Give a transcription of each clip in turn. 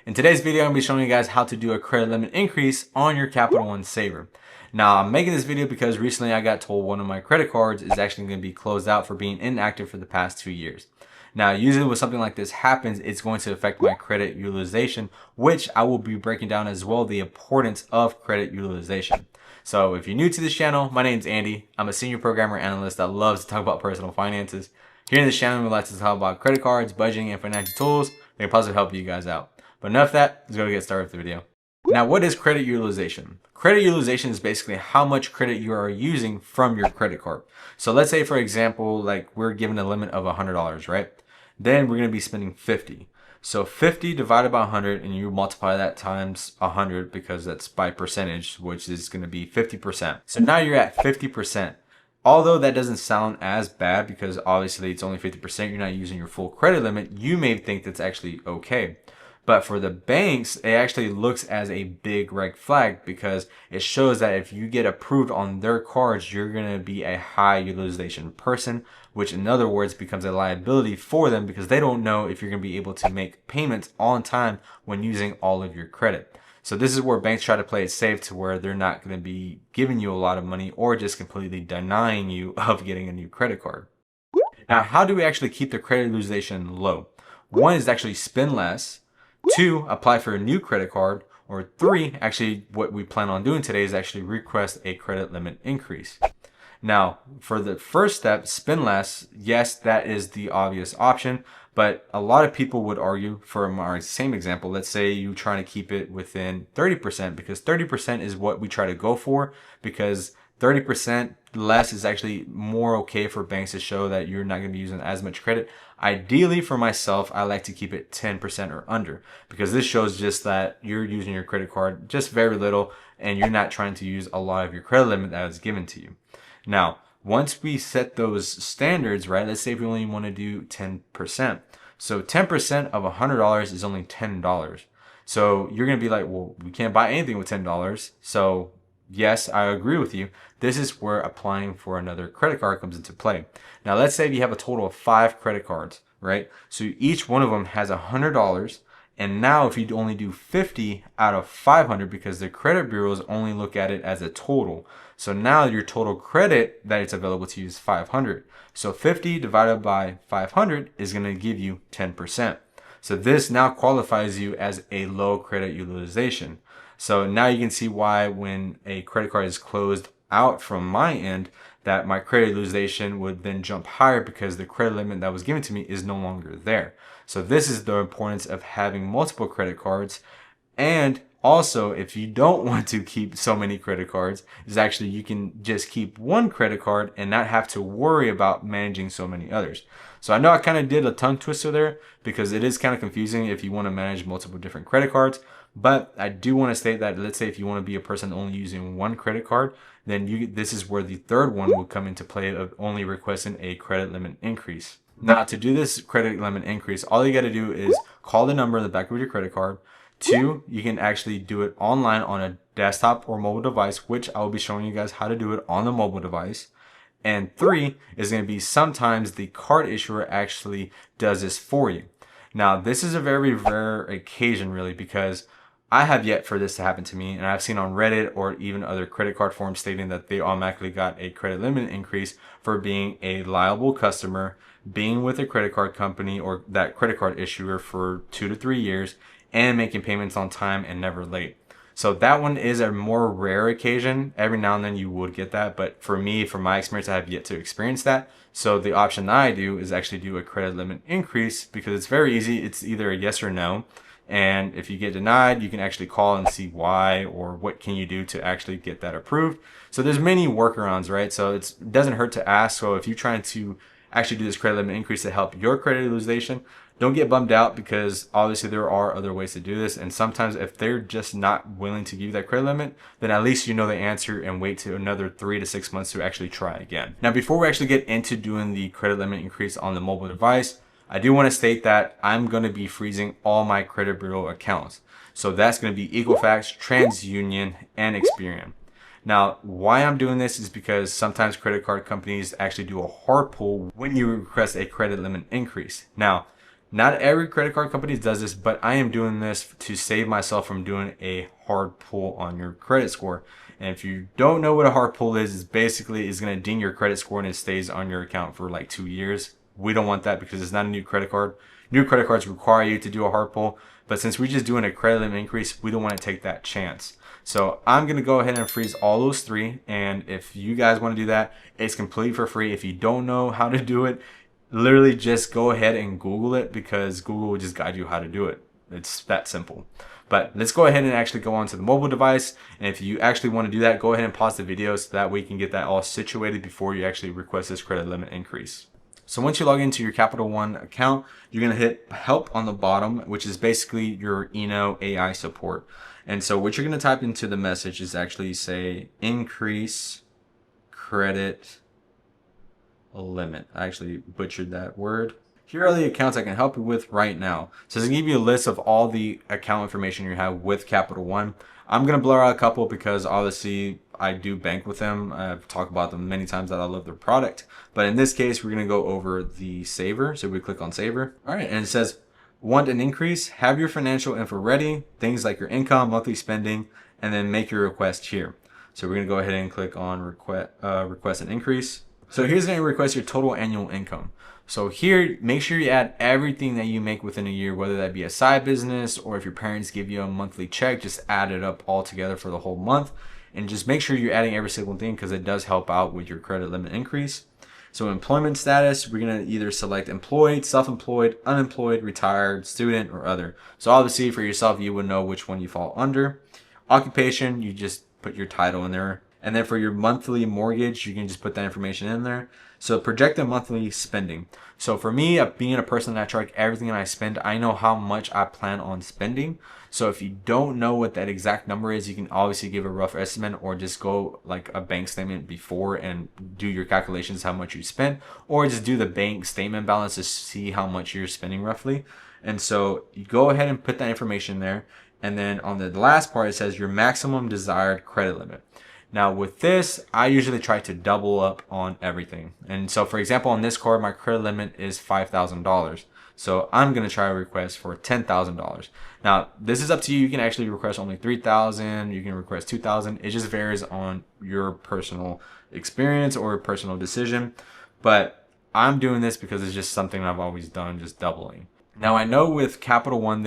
In today's video, I'm going to be showing you guys how to do a credit limit increase on your Capital One Savor. Now, I'm making this video because recently I got told one of my credit cards is actually going to be closed out for being inactive for the past 2 years. Now, usually when something like this happens, it's going to affect my credit utilization, which I will be breaking down as well the importance of credit utilization. So if you're new to this channel, my name's Andy. I'm a senior programmer analyst that loves to talk about personal finances. Here in this channel, we like to talk about credit cards, budgeting, and financial tools that can possibly help you guys out. But enough of that, let's go get started with the video. Now, what is credit utilization? Credit utilization is basically how much credit you are using from your credit card. So let's say, for example, like we're given a limit of $100, right? Then we're going to be spending 50. So 50 divided by 100, and you multiply that times 100 because that's by percentage, which is going to be 50%. So now you're at 50%. Although that doesn't sound as bad because obviously it's only 50%, you're not using your full credit limit, you may think that's actually okay. But for the banks, it actually looks as a big red flag because it shows that if you get approved on their cards, you're going to be a high utilization person, which in other words becomes a liability for them because they don't know if you're going to be able to make payments on time when using all of your credit. So this is where banks try to play it safe to where they're not going to be giving you a lot of money or just completely denying you of getting a new credit card. Now, how do we actually keep the credit utilization low? One is actually spend less. 2, apply for a new credit card. Or 3, actually what we plan on doing today is actually request a credit limit increase. Now, for the first step, spend less, yes, that is the obvious option. But a lot of people would argue, for our same example, let's say you're trying to keep it within 30% because 30% is what we try to go for because 30% less is actually more okay for banks to show that you're not going to be using as much credit. Ideally, for myself, I like to keep it 10% or under because this shows just that you're using your credit card just very little and you're not trying to use a lot of your credit limit that is given to you. Now, once we set those standards, right, let's say if we only want to do 10%. So 10% of $100 is only $10. So you're going to be like, well, we can't buy anything with $10. So yes, I agree with you. This is where applying for another credit card comes into play. Now, let's say you have a total of 5 credit cards, right? So each one of them has $100. And now if you only do 50 out of 500 because the credit bureaus only look at it as a total. So now your total credit that it's available to you is 500. So 50 divided by 500 is going to give you 10%. So this now qualifies you as a low credit utilization. So now you can see why when a credit card is closed out from my end, that my credit utilization would then jump higher because the credit limit that was given to me is no longer there. So this is the importance of having multiple credit cards. And also, if you don't want to keep so many credit cards, is actually you can just keep one credit card and not have to worry about managing so many others. So I know I kind of did a tongue twister there because it is kind of confusing if you want to manage multiple different credit cards. But I do want to state that, let's say if you want to be a person only using one credit card, then this is where the third one will come into play of only requesting a credit limit increase. Now, to do this credit limit increase, all you got to do is call the number in the back of your credit card. 2, you can actually do it online on a desktop or mobile device, which I will be showing you guys how to do it on the mobile device. And 3 is going to be sometimes the card issuer actually does this for you. Now, this is a very rare occasion really because I have yet for this to happen to me, and I've seen on Reddit or even other credit card forums stating that they automatically got a credit limit increase for being a liable customer, being with a credit card company or that credit card issuer for 2 to 3 years, and making payments on time and never late. So that one is a more rare occasion. Every now and then you would get that, but for me, from my experience, I have yet to experience that. So the option that I do is actually do a credit limit increase because it's very easy. It's either a yes or no. And if you get denied, you can actually call and see why or what can you do to actually get that approved. So there's many workarounds, right? So it doesn't hurt to ask. So if you're trying to actually do this credit limit increase to help your credit utilization, don't get bummed out because obviously there are other ways to do this. And sometimes if they're just not willing to give you that credit limit, then at least you know the answer and wait to another 3 to 6 months to actually try again. Now, before we actually get into doing the credit limit increase on the mobile device, I do want to state that I'm going to be freezing all my credit bureau accounts. So that's going to be Equifax, TransUnion, and Experian. Now, why I'm doing this is because sometimes credit card companies actually do a hard pull when you request a credit limit increase. Now, Not every credit card company does this, but I am doing this to save myself from doing a hard pull on your credit score. And if you don't know what a hard pull is, it's basically is going to ding your credit score and it stays on your account for like 2 years. We don't want that because it's not a new credit card. New credit cards require you to do a hard pull, but since we're just doing a credit limit increase, we don't want to take that chance. So I'm going to go ahead and freeze all those three. And if you guys want to do that, it's completely for free. If you don't know how to do it, literally just go ahead and Google it, because Google will just guide you how to do it. It's that simple. But let's go ahead and actually go onto the mobile device. And if you actually want to do that, go ahead and pause the video so that way you can get that all situated before you actually request this credit limit increase. So once you log into your Capital One account, you're going to hit help on the bottom, which is basically your AI support. And so what you're going to type into the message is actually say increase credit limit. I actually butchered that word. Here are the accounts I can help you with right now. So it's going to give you a list of all the account information you have with Capital One. I'm going to blur out a couple because obviously I do bank with them. I've talked about them many times that I love their product. But in this case, we're going to go over the Savor. So we click on Savor. All right. And it says, want an increase? Have your financial info ready. Things like your income, monthly spending, and then make your request here. So we're going to go ahead and click on request an increase. So here's going to request your total annual income. So here, make sure you add everything that you make within a year, whether that be a side business or if your parents give you a monthly check, just add it up all together for the whole month. And just make sure you're adding every single thing because it does help out with your credit limit increase. So employment status, we're going to either select employed, self-employed, unemployed, retired, student, or other. So obviously for yourself, you would know which one you fall under. Occupation, you just put your title in there. And then for your monthly mortgage, you can just put that information in there. So projected monthly spending. So for me, being a person that track everything that I spend, I know how much I plan on spending. So if you don't know what that exact number is, you can obviously give a rough estimate or just go like a bank statement before and do your calculations how much you spent, or just do the bank statement balance to see how much you're spending roughly. And so you go ahead and put that information there. And then on the last part, it says your maximum desired credit limit. Now with this, I usually try to double up on everything. And so for example, on this card, my credit limit is $5,000. So I'm going to try to request for $10,000. Now this is up to you. You can actually request only $3,000. You can request $2,000. It just varies on your personal experience or personal decision. But I'm doing this because it's just something I've always done, just doubling. Now I know with Capital One,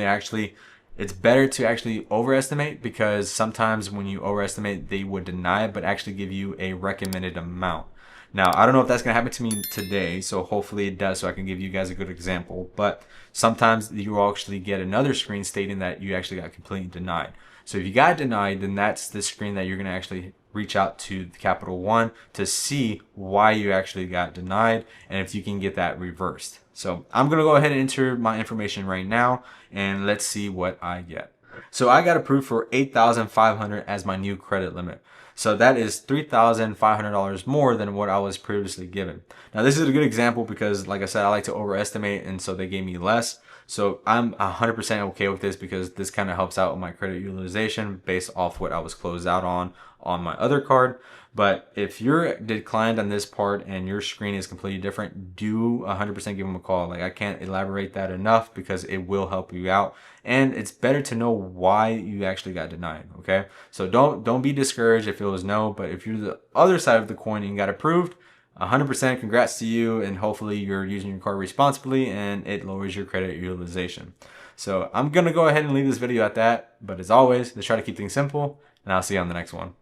it's better to actually overestimate, because sometimes when you overestimate, they would deny it, but actually give you a recommended amount. Now, I don't know if that's going to happen to me today, so hopefully it does, so I can give you guys a good example. But sometimes you will actually get another screen stating that you actually got completely denied. So if you got denied, then that's the screen that you're going to actually reach out to the Capital One to see why you actually got denied and if you can get that reversed. So I'm going to go ahead and enter my information right now and let's see what I get. So I got approved for $8,500 as my new credit limit. So that is $3,500 more than what I was previously given. Now this is a good example because like I said, I like to overestimate, and so they gave me less. So I'm 100% okay with this because this kind of helps out with my credit utilization based off what I was closed out on my other card. But if you're declined on this part and your screen is completely different, do 100% give them a call. Like, I can't elaborate that enough because it will help you out. And it's better to know why you actually got denied, okay? So don't be discouraged if it was no, but if you're the other side of the coin and you got approved, 100% congrats to you, and hopefully you're using your card responsibly and it lowers your credit utilization. So I'm going to go ahead and leave this video at that. But as always, let's try to keep things simple, and I'll see you on the next one.